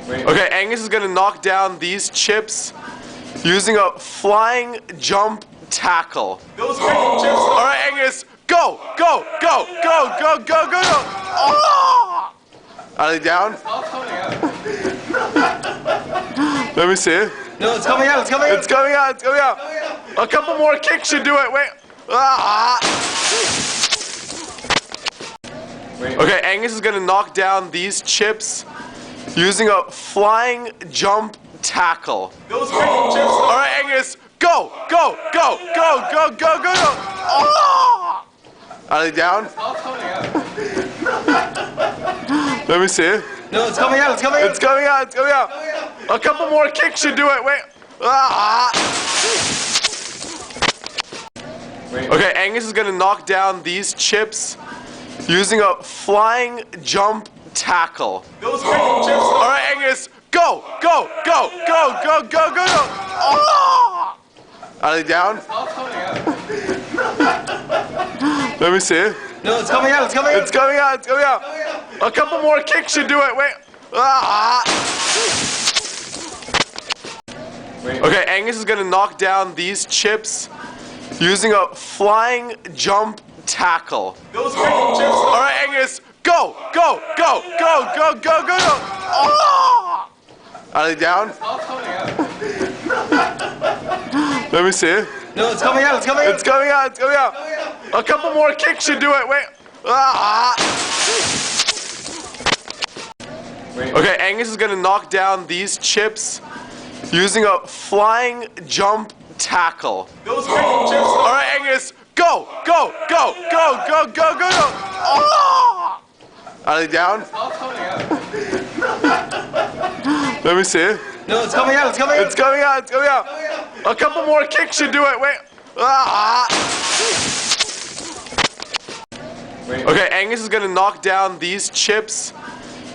Okay, Angus is gonna knock down these chips using a flying jump tackle. Those freaking chips. Alright, Angus, go! Go! Go! Go! Go! Go! Go! Go! Oh! Are they down? All coming out. Let me see. No, it's coming out. It's coming out. It's coming out. It's coming out. A couple more kicks should do it. Wait. Ah! Okay, Angus is gonna knock down these chips using a flying jump tackle. Those freaking chips. Alright, Angus, go! Go! Go! Go! Go! Go! Go! Go! Oh! Are they down? All coming out. Let me see. No, it's coming out. It's coming out. It's coming out. It's coming out. A couple more kicks should do it. Wait. Ah! Okay, Angus is gonna knock down these chips using a flying jump tackle. Those freaking chips. Alright, Angus, go! Go! Go! Go! Go! Go! Go! Go! Oh! Are they down? All coming out. Let me see. No, it's coming out. It's coming out. It's coming out. It's coming out. A couple more kicks should do it. Wait. Ah! Okay, Angus is gonna knock down these chips using a flying jump tackle. Those freaking chips. Alright, Angus, go! Go! Go! Go! Go! Go! Go! Go! Oh! Are they down? All coming out. Let me see. No, it's coming out. It's coming out. It's coming out. It's coming out. A couple more kicks should do it. Wait. Ah! Okay, Angus is gonna knock down these chips using a flying jump tackle. Those freaking chips. Alright, Angus, go! Go! Go! Go! Go! Go! Go! Go! Oh! Are they down? All coming out. Let me see. No, it's coming out. It's coming out. It's coming out. It's coming out. A couple more kicks should do it. Wait. Ah! Okay, Angus is gonna knock down these chips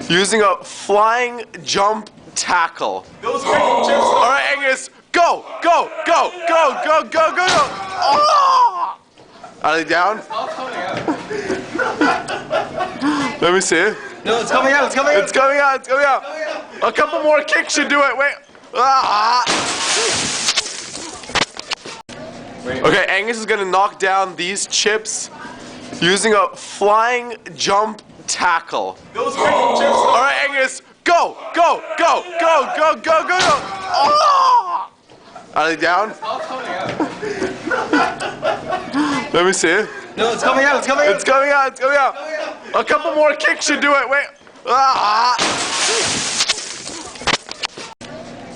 using a flying jump tackle. Those freaking chips. Alright, Angus, go! Go! Go! Go! Go! Go! Go! Go! Oh! Are they down? All coming out. Let me see. No, it's coming out. It's coming out. It's coming out. It's coming out. A couple more kicks should do it. Wait. Ah! Okay, Angus is gonna knock down these chips using a flying jump tackle. Those freaking chips. Alright, Angus, go! Go! Go! Go! Go! Go! Go! Go! Oh! Are they down? All coming out. Let me see. No, it's coming out. It's coming out. It's coming out. It's coming out. A couple more kicks should do it. Wait. Ah!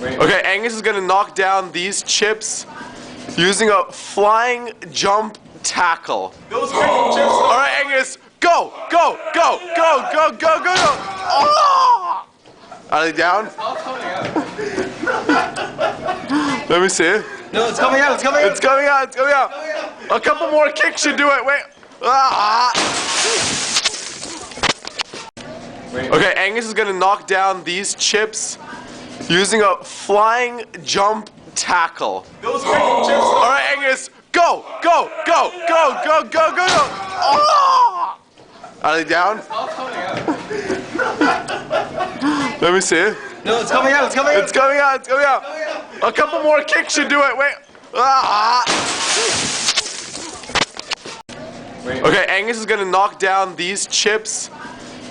Okay, Angus is gonna knock down these chips using a flying jump tackle. Those freaking chips. Alright, Angus, go! Go! Go! Go! Go! Go! Go! Go! Oh! Are they down? All coming out. Let me see. No, it's coming out. It's coming out. It's coming out. It's coming out. A couple more kicks should do it. Wait. Ah! Okay, Angus is gonna knock down these chips using a flying jump tackle. Those freaking chips. Alright, Angus, go! Go! Go! Go! Go! Go! Go! Go! Oh! Are they down? All coming out. Let me see. No, it's coming out. It's coming out. It's coming out. It's coming out. A couple more kicks should do it. Wait. Ah! Okay, Angus is gonna knock down these chips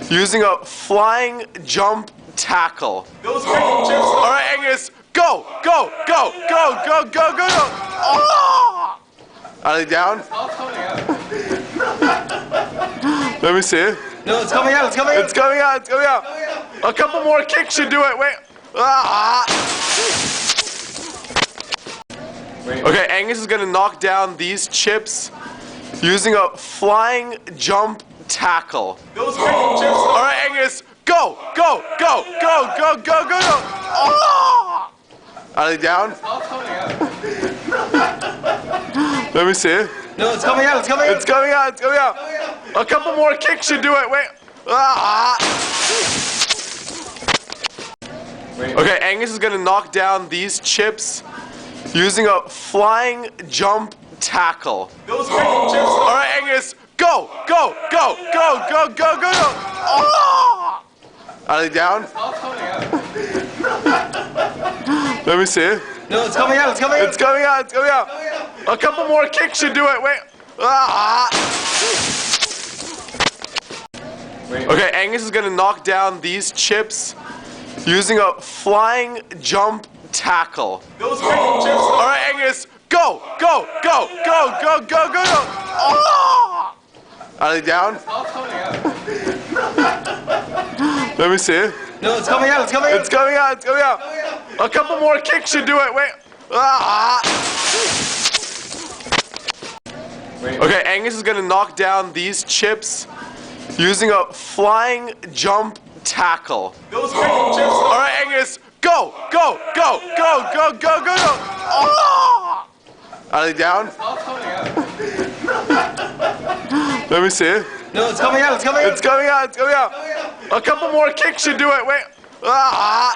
using a flying jump tackle. Those freaking chips. Alright, Angus, go! Go! Go! Go! Go! Go! Go! Go! Oh! Are they down? All coming out. Let me see. No, it's coming out. It's coming out. It's coming out. It's coming out. A couple more kicks should do it. Wait. Ah! Okay, Angus is gonna knock down these chips using a flying jump tackle. Those freaking chips. Alright, Angus, go! Go! Go! Go! Go! Go! Go! Go! Oh! Are they down? All coming out. Let me see. No, it's coming out. It's coming out. It's coming out. It's coming out. A couple more kicks should do it. Wait. Ah! Okay, Angus is gonna knock down these chips using a flying jump tackle. Those freaking chips. Alright, Angus, go! Go! Go! Go! Go! Go! Go! Go! Oh! Are they down? It's all coming out. Let me see. No, it's coming out. It's coming out. It's coming out. It's coming out. A couple more kicks should do it. Wait. Ah. Okay, Angus is gonna knock down these chips using a flying jump tackle. Those freaking chips. All right, Angus, go, go, go, go, go, go, go, go. Oh! Are they down? It's all coming out. Let me see. No, it's coming out. It's coming out. It's coming out. It's coming out. A couple more kicks should do it. Wait. Ah. Okay, Angus is gonna knock down these chips using a flying jump tackle. Those freaking chips. All right, Angus, go, go, go, go, go, go, go, go. Oh! Are they down? It's all coming out. Let me see. No, it's coming out. It's coming out. It's coming out. It's coming out. A couple more kicks should do it. Wait. Ah.